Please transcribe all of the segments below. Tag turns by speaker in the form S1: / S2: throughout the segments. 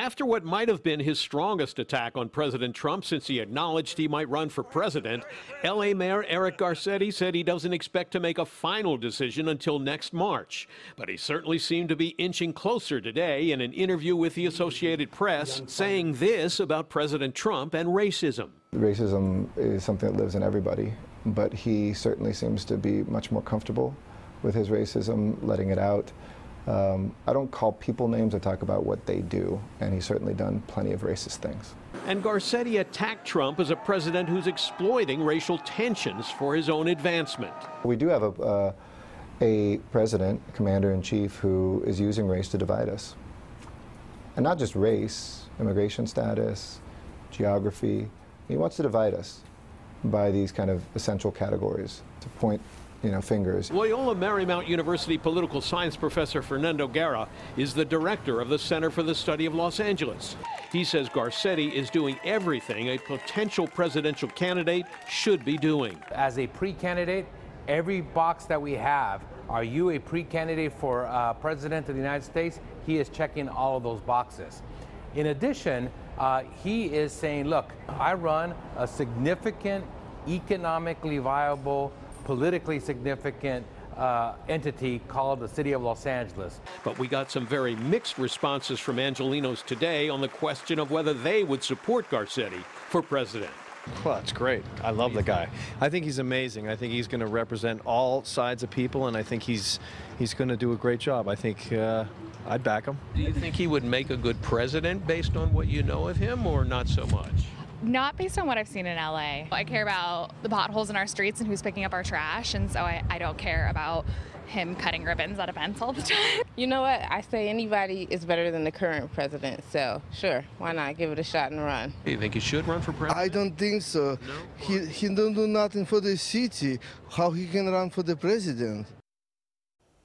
S1: After what might have been his strongest attack on President Trump since he acknowledged he might run for president, L.A. Mayor Eric Garcetti said he doesn't expect to make a final decision until next March. But he certainly seemed to be inching closer today in an interview with the Associated Press, saying this about President Trump and racism.
S2: Racism is something that lives in everybody, but he certainly seems to be much more comfortable with his racism, letting it out. I don't call people names, I talk about what they do, and he's certainly done plenty of racist things.
S1: And Garcetti attacked Trump as a president who's exploiting racial tensions for his own advancement.
S2: We do have a president, commander-in-chief, who is using race to divide us. And not just race, immigration status, geography. He wants to divide us by these kind of essential categories, to point fingers.
S1: Loyola Marymount University political science professor Fernando Guerra is the director of the Center for the Study of Los Angeles. He says Garcetti is doing everything a potential presidential candidate should be doing.
S3: As a pre-candidate, every box that we have, are you a pre-candidate for president of the United States? He is checking all of those boxes. In addition, he is saying, look, I run a significant, economically viable, politically significant entity called the City of Los Angeles.
S1: But we got some very mixed responses from Angelenos today on the question of whether they would support Garcetti for president.
S4: Well, that's great. I love the guy. I think he's amazing. I think he's going to represent all sides of people, and I think he's going to do a great job. I think I'd back him.
S1: Do you think he would make a good president based on what you know of him, or not so much?
S5: Not based on what I've seen in LA. I care about the potholes in our streets and who's picking up our trash, and so I don't care about him cutting ribbons at events all the time.
S6: You know what? I say anybody is better than the current president, so sure, why not give it a shot and run?
S1: Do you think he should run for president?
S7: I don't think so. No? He don't do nothing for the city. How he can run for the president?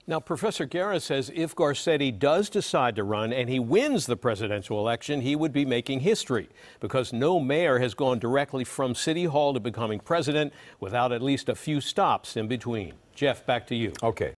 S1: Now, Professor Guerra says if Garcetti does decide to run and he wins the presidential election, he would be making history because no mayor has gone directly from City Hall to becoming president without at least a few stops in between. Jeff, back to you.
S8: Okay.